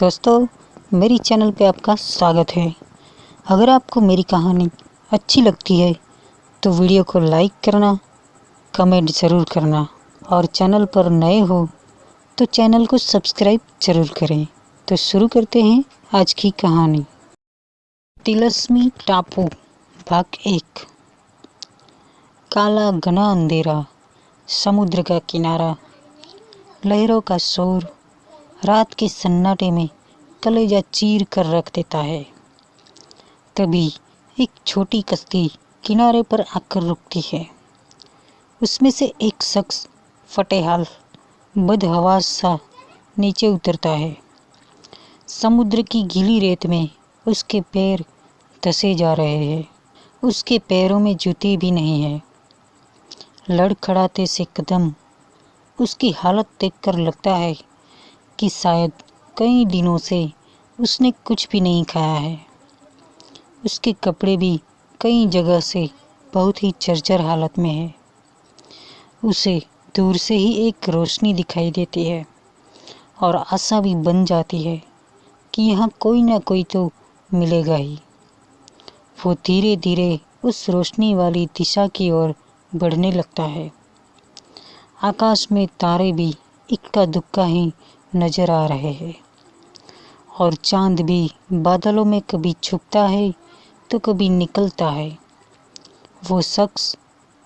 दोस्तों, मेरी चैनल पे आपका स्वागत है। अगर आपको मेरी कहानी अच्छी लगती है तो वीडियो को लाइक करना, कमेंट ज़रूर करना और चैनल पर नए हो तो चैनल को सब्सक्राइब ज़रूर करें। तो शुरू करते हैं आज की कहानी। तिलस्मी टापू भाग 1। काला घना अंधेरा, समुद्र का किनारा, लहरों का शोर रात के सन्नाटे में कलेजा चीर कर रख देता है। तभी एक छोटी कश्ती किनारे पर आकर रुकती है। उसमें से एक शख्स फटेहाल बदहवास सा नीचे उतरता है। समुद्र की गीली रेत में उसके पैर धंसे जा रहे हैं। उसके पैरों में जूते भी नहीं है। लड़खड़ाते से कदम। उसकी हालत देखकर लगता है कि शायद कई दिनों से उसने कुछ भी नहीं खाया है। उसके कपड़े भी कई जगह से बहुत ही जर्जर हालत में है। उसे दूर से ही एक रोशनी दिखाई देती है और आशा भी बन जाती है कि यहाँ कोई ना कोई तो मिलेगा ही। वो धीरे धीरे उस रोशनी वाली दिशा की ओर बढ़ने लगता है। आकाश में तारे भी इक्का दुक्का ही नजर आ रहे हैं और चांद भी बादलों में कभी छुपता है तो कभी निकलता है। वो शख्स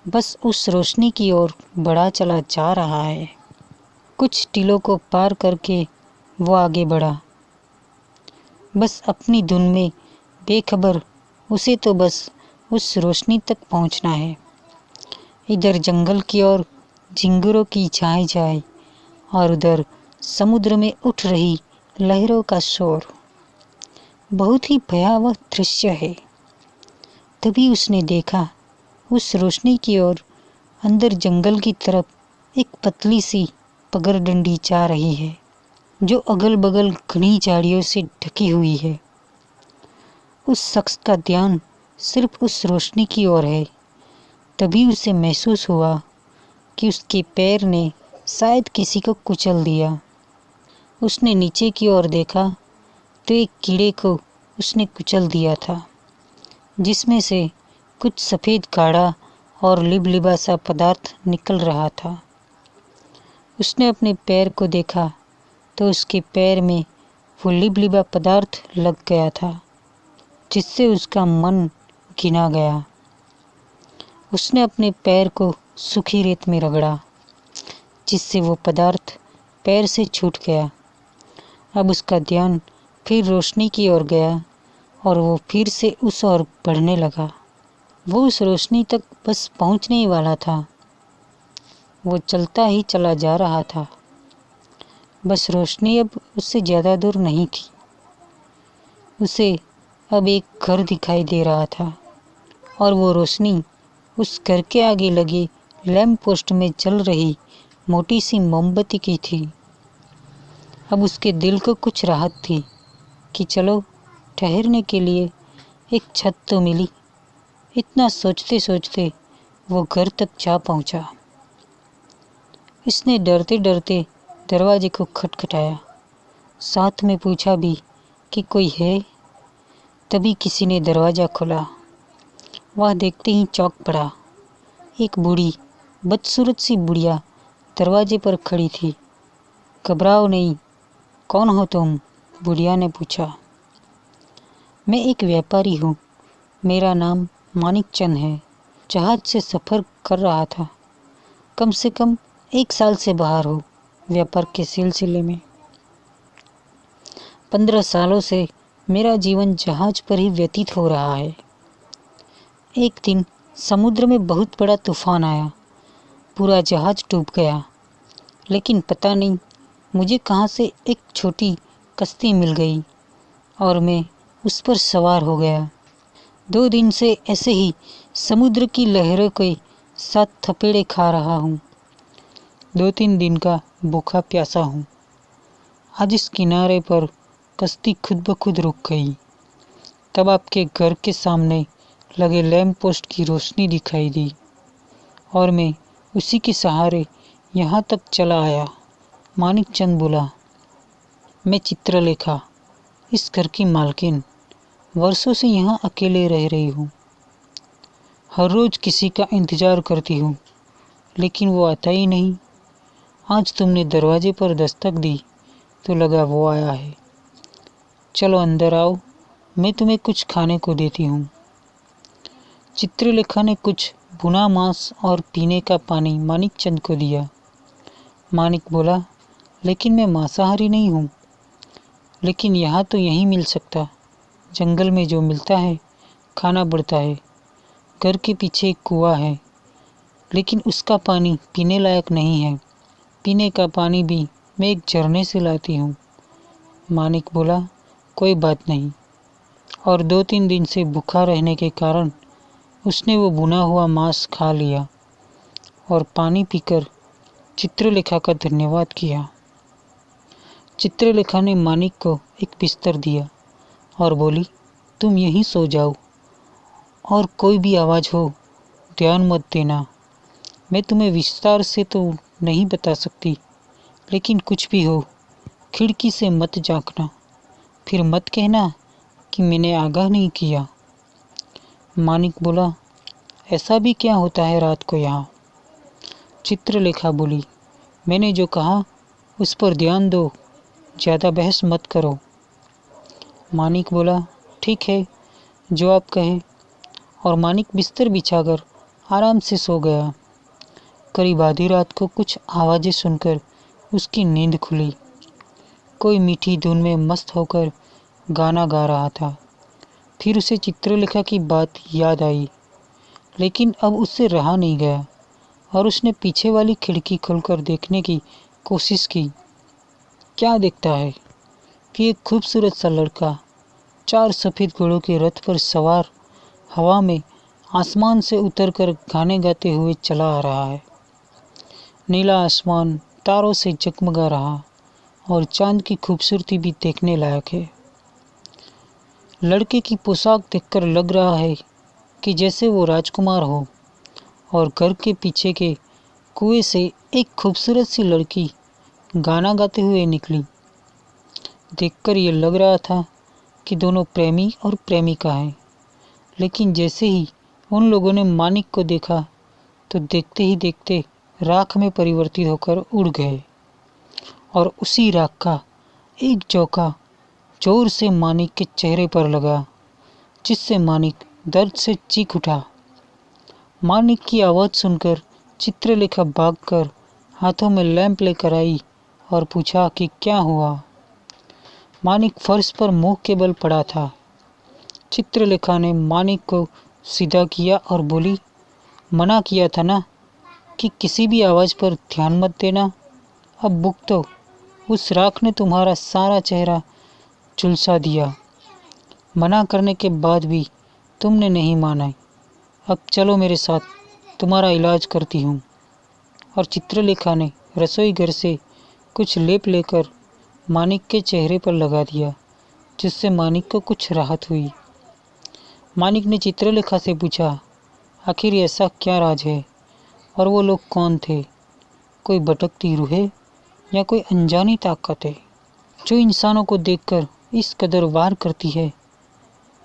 बस उस रोशनी की ओर बढ़ा चला जा रहा है। कुछ टीलों को पार करके वो आगे बढ़ा, बस अपनी धुन में बेखबर। उसे तो बस उस रोशनी तक पहुंचना है। इधर जंगल की ओर झिंगुरों की झाएं झाएं और उधर समुद्र में उठ रही लहरों का शोर। बहुत ही भयावह दृश्य है। तभी उसने देखा उस रोशनी की ओर अंदर जंगल की तरफ एक पतली सी पगडंडी जा रही है जो अगल बगल घनी झाड़ियों से ढकी हुई है। उस शख्स का ध्यान सिर्फ उस रोशनी की ओर है। तभी उसे महसूस हुआ कि उसके पैर ने शायद किसी को कुचल दिया। उसने नीचे की ओर देखा तो एक कीड़े को उसने कुचल दिया था, जिसमें से कुछ सफ़ेद गाढ़ा और लिबलिबा सा पदार्थ निकल रहा था। उसने अपने पैर को देखा तो उसके पैर में वो लिबलिबा पदार्थ लग गया था, जिससे उसका मन घिना गया। उसने अपने पैर को सूखी रेत में रगड़ा, जिससे वो पदार्थ पैर से छूट गया। अब उसका ध्यान फिर रोशनी की ओर गया और वो फिर से उस ओर बढ़ने लगा। वो उस रोशनी तक बस पहुंचने ही वाला था। वो चलता ही चला जा रहा था। बस रोशनी अब उससे ज़्यादा दूर नहीं थी। उसे अब एक घर दिखाई दे रहा था और वो रोशनी उस घर के आगे लगे लैंप पोस्ट में जल रही मोटी सी मोमबत्ती की थी। अब उसके दिल को कुछ राहत थी कि चलो ठहरने के लिए एक छत तो मिली। इतना सोचते सोचते वो घर तक जा पहुंचा। इसने डरते डरते दरवाजे को खटखटाया, साथ में पूछा भी कि कोई है। तभी किसी ने दरवाज़ा खोला। वह देखते ही चौंक पड़ा। एक बूढ़ी बदसूरत सी बुढ़िया दरवाजे पर खड़ी थी। घबराओ नहीं, कौन हो तुम? बुढ़िया ने पूछा। मैं एक व्यापारी हूँ, मेरा नाम मानिक चंद है। जहाज से सफ़र कर रहा था। कम से कम 1 साल से बाहर हो व्यापार के सिलसिले में। 15 सालों से मेरा जीवन जहाज पर ही व्यतीत हो रहा है। एक दिन समुद्र में बहुत बड़ा तूफान आया। पूरा जहाज डूब गया। लेकिन पता नहीं मुझे कहाँ से एक छोटी कश्ती मिल गई और मैं उस पर सवार हो गया। 2 दिन से ऐसे ही समुद्र की लहरों के साथ थपेड़े खा रहा हूँ। 2-3 दिन का भूखा प्यासा हूँ। आज इस किनारे पर कश्ती खुद ब खुद रुक गई। तब आपके घर के सामने लगे लैंप पोस्ट की रोशनी दिखाई दी और मैं उसी के सहारे यहाँ तक चला आया। मानिक चंद बोला। मैं चित्रलेखा, इस घर की मालकिन, वर्षों से यहाँ अकेले रह रही हूँ। हर रोज़ किसी का इंतज़ार करती हूँ, लेकिन वो आता ही नहीं। आज तुमने दरवाजे पर दस्तक दी तो लगा वो आया है। चलो अंदर आओ, मैं तुम्हें कुछ खाने को देती हूँ। चित्रलेखा ने कुछ भुना मांस और पीने का पानी मानिकचंद को दिया। मानिक बोला, लेकिन मैं मांसाहारी नहीं हूँ। लेकिन यहाँ तो यही मिल सकता, जंगल में जो मिलता है खाना पड़ता है। घर के पीछे एक कुआं है, लेकिन उसका पानी पीने लायक नहीं है। पीने का पानी भी मैं एक झरने से लाती हूँ। मानिक बोला, कोई बात नहीं। और 2-3 दिन से भूखा रहने के कारण उसने वो भुना हुआ मांस खा लिया और पानी पीकर चित्रलेखा का धन्यवाद किया। चित्रलेखा ने मानिक को एक बिस्तर दिया और बोली, तुम यहीं सो जाओ और कोई भी आवाज़ हो ध्यान मत देना। मैं तुम्हें विस्तार से तो नहीं बता सकती, लेकिन कुछ भी हो खिड़की से मत झांकना, फिर मत कहना कि मैंने आगाह नहीं किया। मानिक बोला, ऐसा भी क्या होता है रात को यहाँ? चित्रलेखा बोली, मैंने जो कहा उस पर ध्यान दो, ज़्यादा बहस मत करो। मानिक बोला, ठीक है, जो आप कहे। और मानिक बिस्तर बिछाकर आराम से सो गया। करीब आधी रात को कुछ आवाज़ें सुनकर उसकी नींद खुली। कोई मीठी धुन में मस्त होकर गाना गा रहा था। फिर उसे चित्रलेखा की बात याद आई, लेकिन अब उससे रहा नहीं गया और उसने पीछे वाली खिड़की खोलकर देखने की कोशिश की। क्या देखता है कि एक खूबसूरत सा लड़का 4 सफ़ेद घोड़ों के रथ पर सवार हवा में आसमान से उतरकर गाने गाते हुए चला आ रहा है। नीला आसमान तारों से जगमगा रहा और चांद की खूबसूरती भी देखने लायक है। लड़के की पोशाक देखकर लग रहा है कि जैसे वो राजकुमार हो। और घर के पीछे के कुएं से एक खूबसूरत सी लड़की गाना गाते हुए निकली। देखकर ये लग रहा था कि दोनों प्रेमी और प्रेमिका हैं। लेकिन जैसे ही उन लोगों ने मानिक को देखा तो देखते ही देखते राख में परिवर्तित होकर उड़ गए और उसी राख का एक झोंका जोर से मानिक के चेहरे पर लगा, जिससे मानिक दर्द से चीख उठा। मानिक की आवाज़ सुनकर चित्रलेखा भागकर हाथों में लैंप लेकर आई और पूछा कि क्या हुआ। मानिक फर्श पर मुंह के बल पड़ा था। चित्रलेखा ने मानिक को सीधा किया और बोली, मना किया था ना कि किसी भी आवाज़ पर ध्यान मत देना। अब भुगतो, उस राख ने तुम्हारा सारा चेहरा झुलसा दिया। मना करने के बाद भी तुमने नहीं माना। अब चलो मेरे साथ, तुम्हारा इलाज करती हूँ। और चित्रलेखा ने रसोई घर से कुछ लेप लेकर मानिक के चेहरे पर लगा दिया, जिससे मानिक को कुछ राहत हुई। मानिक ने चित्रलेखा से पूछा, आखिर ऐसा क्या राज है और वो लोग कौन थे? कोई भटकती रूहें या कोई अनजानी ताकत है जो इंसानों को देखकर इस कदर वार करती है?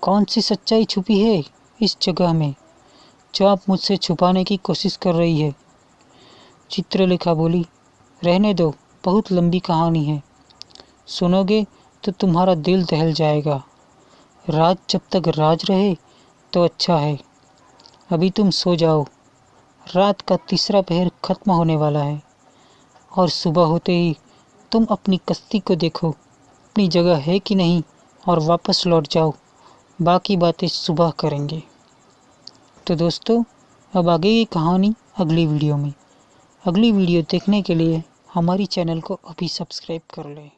कौन सी सच्चाई छुपी है इस जगह में जो आप मुझसे छुपाने की कोशिश कर रही है? चित्रलेखा बोली, रहने दो, बहुत लंबी कहानी है। सुनोगे तो तुम्हारा दिल दहल जाएगा। राज जब तक राज रहे तो अच्छा है। अभी तुम सो जाओ। रात का तीसरा पहर खत्म होने वाला है और सुबह होते ही तुम अपनी कश्ती को देखो अपनी जगह है कि नहीं और वापस लौट जाओ। बाकी बातें सुबह करेंगे। तो दोस्तों, अब आगे की कहानी अगली वीडियो में। अगली वीडियो देखने के लिए हमारी चैनल को अभी सब्सक्राइब कर लें।